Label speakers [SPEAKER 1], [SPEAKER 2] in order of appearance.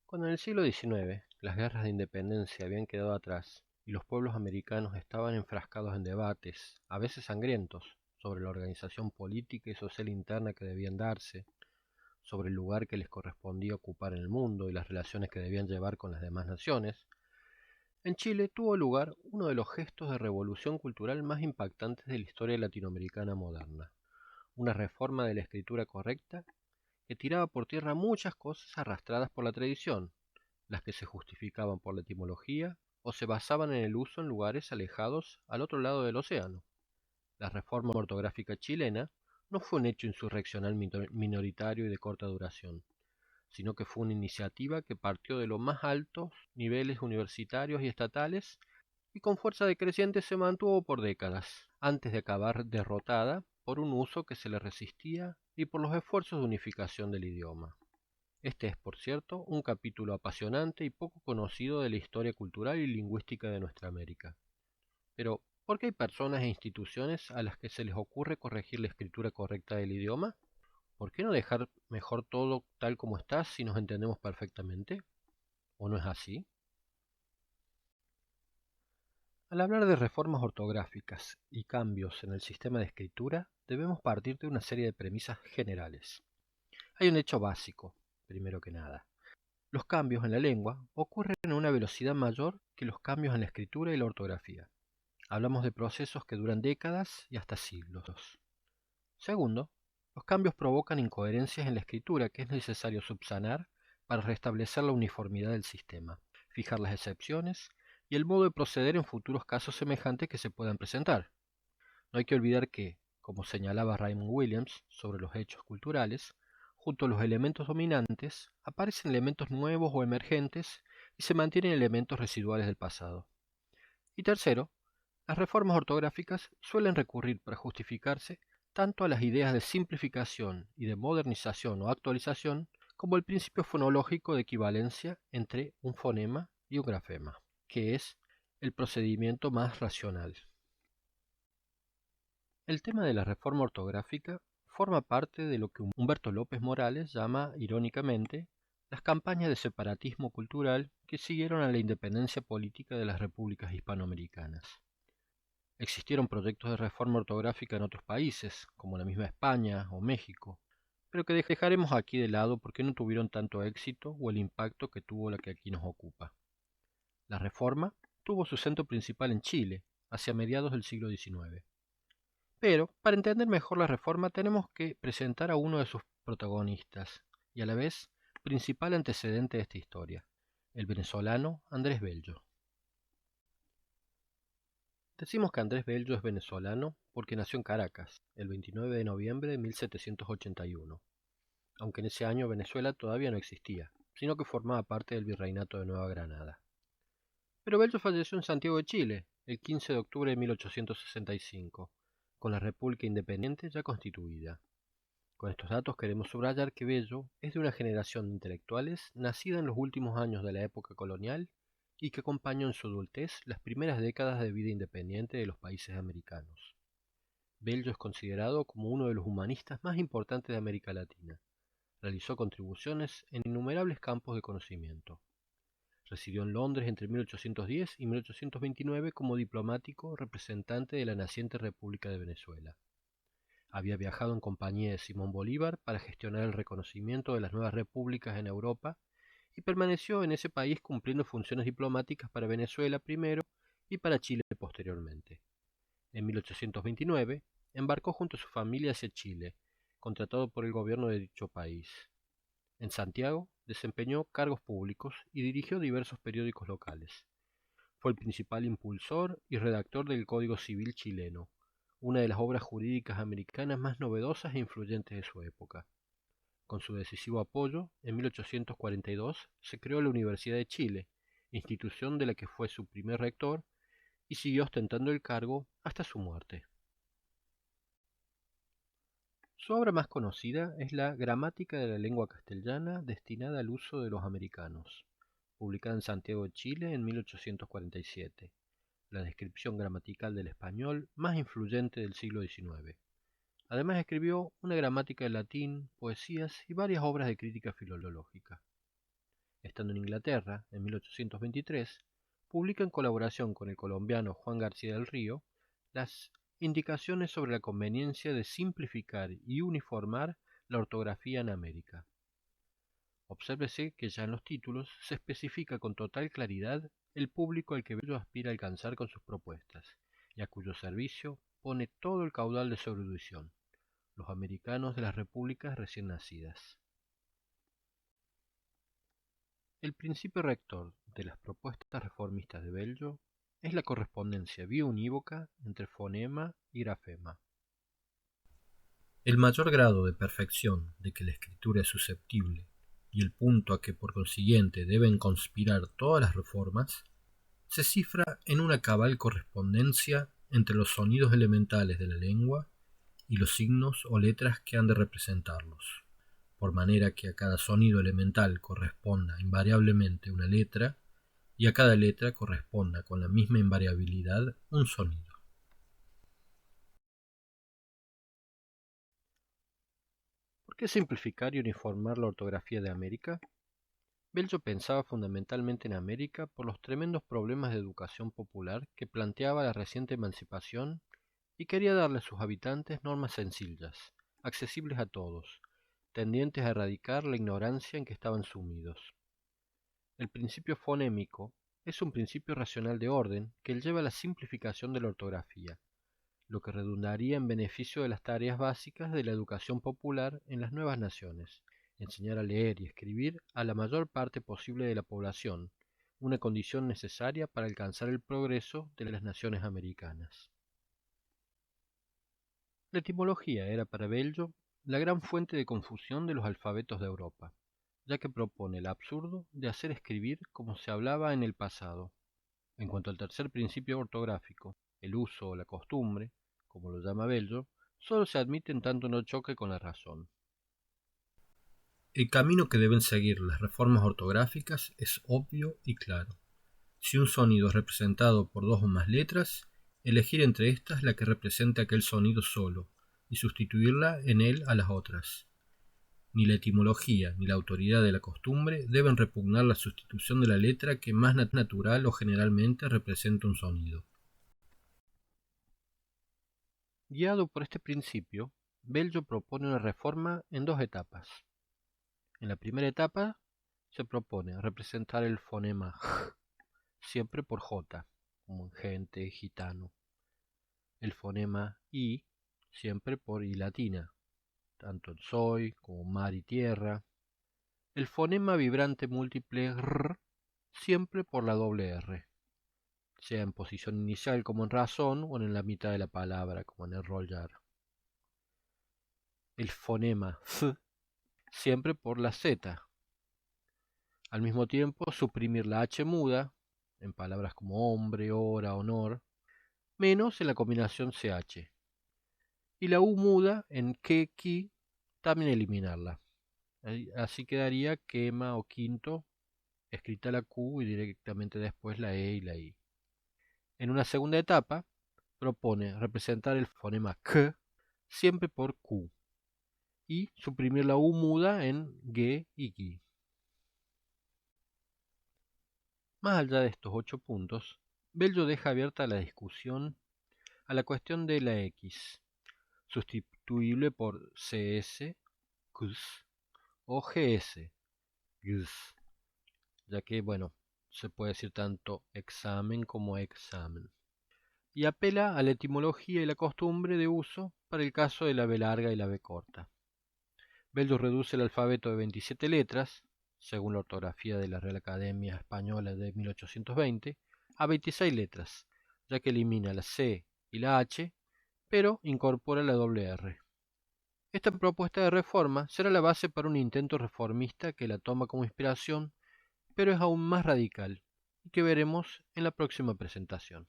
[SPEAKER 1] Cuando en el siglo XIX las guerras de independencia habían quedado atrás y los pueblos americanos estaban enfrascados en debates, a veces sangrientos, sobre la organización política y social interna que debían darse, sobre el lugar que les correspondía ocupar en el mundo y las relaciones que debían llevar con las demás naciones, en Chile tuvo lugar uno de los gestos de revolución cultural más impactantes de la historia latinoamericana moderna, una reforma de la escritura correcta que tiraba por tierra muchas cosas arrastradas por la tradición, las que se justificaban por la etimología o se basaban en el uso en lugares alejados al otro lado del océano. La reforma ortográfica chilena no fue un hecho insurreccional minoritario y de corta duración, sino que fue una iniciativa que partió de los más altos niveles universitarios y estatales y con fuerza decreciente se mantuvo por décadas, antes de acabar derrotada por un uso que se le resistía y por los esfuerzos de unificación del idioma. Este es, por cierto, un capítulo apasionante y poco conocido de la historia cultural y lingüística de nuestra América. Pero, ¿por qué hay personas e instituciones a las que se les ocurre corregir la escritura correcta del idioma? ¿Por qué no dejar mejor todo tal como está si nos entendemos perfectamente? ¿O no es así? Al hablar de reformas ortográficas y cambios en el sistema de escritura, debemos partir de una serie de premisas generales. Hay un hecho básico, primero que nada. Los cambios en la lengua ocurren a una velocidad mayor que los cambios en la escritura y la ortografía. Hablamos de procesos que duran décadas y hasta siglos. Segundo, los cambios provocan incoherencias en la escritura que es necesario subsanar para restablecer la uniformidad del sistema, fijar las excepciones y el modo de proceder en futuros casos semejantes que se puedan presentar. No hay que olvidar que, como señalaba Raymond Williams sobre los hechos culturales, junto a los elementos dominantes aparecen elementos nuevos o emergentes y se mantienen elementos residuales del pasado. Y tercero, las reformas ortográficas suelen recurrir para justificarse tanto a las ideas de simplificación y de modernización o actualización como el principio fonológico de equivalencia entre un fonema y un grafema, que es el procedimiento más racional. El tema de la reforma ortográfica forma parte de lo que Humberto López Morales llama, irónicamente, las campañas de separatismo cultural que siguieron a la independencia política de las repúblicas hispanoamericanas. Existieron proyectos de reforma ortográfica en otros países, como la misma España o México, pero que dejaremos aquí de lado porque no tuvieron tanto éxito o el impacto que tuvo la que aquí nos ocupa. La reforma tuvo su centro principal en Chile, hacia mediados del siglo XIX. Pero, para entender mejor la reforma, tenemos que presentar a uno de sus protagonistas, y a la vez principal antecedente de esta historia, el venezolano Andrés Bello. Decimos que Andrés Bello es venezolano porque nació en Caracas, el 29 de noviembre de 1781, aunque en ese año Venezuela todavía no existía, sino que formaba parte del Virreinato de Nueva Granada. Pero Bello falleció en Santiago de Chile, el 15 de octubre de 1865, con la República Independiente ya constituida. Con estos datos queremos subrayar que Bello es de una generación de intelectuales nacida en los últimos años de la época colonial y que acompañó en su adultez las primeras décadas de vida independiente de los países americanos. Bello es considerado como uno de los humanistas más importantes de América Latina. Realizó contribuciones en innumerables campos de conocimiento. Residió en Londres entre 1810 y 1829 como diplomático representante de la naciente República de Venezuela. Había viajado en compañía de Simón Bolívar para gestionar el reconocimiento de las nuevas repúblicas en Europa y permaneció en ese país cumpliendo funciones diplomáticas para Venezuela primero y para Chile posteriormente. En 1829 embarcó junto a su familia hacia Chile, contratado por el gobierno de dicho país. En Santiago desempeñó cargos públicos y dirigió diversos periódicos locales. Fue el principal impulsor y redactor del Código Civil chileno, una de las obras jurídicas americanas más novedosas e influyentes de su época. Con su decisivo apoyo, en 1842 se creó la Universidad de Chile, institución de la que fue su primer rector y siguió ostentando el cargo hasta su muerte. Su obra más conocida es la Gramática de la lengua castellana destinada al uso de los americanos, publicada en Santiago de Chile en 1847, la descripción gramatical del español más influyente del siglo XIX. Además escribió una gramática del latín, poesías y varias obras de crítica filológica. estando en Inglaterra en 1823, publica en colaboración con el colombiano Juan García del Río las indicaciones sobre la conveniencia de simplificar y uniformar la ortografía en América. Obsérvese que ya en los títulos se especifica con total claridad el público al que Bello aspira a alcanzar con sus propuestas, y a cuyo servicio pone todo el caudal de su erudición, los americanos de las repúblicas recién nacidas. El principio rector de las propuestas reformistas de Bello es la correspondencia biunívoca entre fonema y grafema. El mayor grado de perfección de que la escritura es susceptible y el punto a que por consiguiente deben conspirar todas las reformas, se cifra en una cabal correspondencia entre los sonidos elementales de la lengua y los signos o letras que han de representarlos, por manera que a cada sonido elemental corresponda invariablemente una letra, y a cada letra corresponda con la misma invariabilidad un sonido. ¿Por qué simplificar y uniformar la ortografía de América? Bello pensaba fundamentalmente en América por los tremendos problemas de educación popular que planteaba la reciente emancipación y quería darle a sus habitantes normas sencillas, accesibles a todos, tendientes a erradicar la ignorancia en que estaban sumidos. El principio fonémico es un principio racional de orden que lleva a la simplificación de la ortografía, lo que redundaría en beneficio de las tareas básicas de la educación popular en las nuevas naciones, enseñar a leer y escribir a la mayor parte posible de la población, una condición necesaria para alcanzar el progreso de las naciones americanas. La etimología era para Bello la gran fuente de confusión de los alfabetos de Europa, ya que propone el absurdo de hacer escribir como se hablaba en el pasado. En cuanto al tercer principio ortográfico, el uso o la costumbre, como lo llama Bello, solo se admite en tanto no choque con la razón. El camino que deben seguir las reformas ortográficas es obvio y claro. Si un sonido es representado por dos o más letras, elegir entre estas la que represente aquel sonido solo, y sustituirla en él a las otras. Ni la etimología ni la autoridad de la costumbre deben repugnar la sustitución de la letra que más natural o generalmente representa un sonido. Guiado por este principio, Bello propone una reforma en dos etapas. En la primera etapa se propone representar el fonema j, siempre por j, como en gente, gitano. El fonema i, siempre por i latina, tanto en soy como mar y tierra. El fonema vibrante múltiple r, siempre por la doble r, sea en posición inicial como en razón o en la mitad de la palabra como en enrollar. El fonema f, siempre por la z. Al mismo tiempo, suprimir la h muda, en palabras como hombre, hora, honor, menos en la combinación ch. Y la u muda en que, qui, también eliminarla. Así quedaría quema o quinto, escrita la q y directamente después la e y la i. En una segunda etapa, propone representar el fonema k siempre por q y suprimir la u muda en ge y gi. Más allá de estos 8 puntos, Bello deja abierta la discusión a la cuestión de la x, sustituible por cs, ks, o gs, gs, ya que, se puede decir tanto examen como examen, y apela a la etimología y la costumbre de uso para el caso de la B larga y la B corta. Bello reduce el alfabeto de 27 letras, según la ortografía de la Real Academia Española de 1820, a 26 letras, ya que elimina la C y la H, pero incorpora la doble R. Esta propuesta de reforma será la base para un intento reformista que la toma como inspiración, pero es aún más radical, y que veremos en la próxima presentación.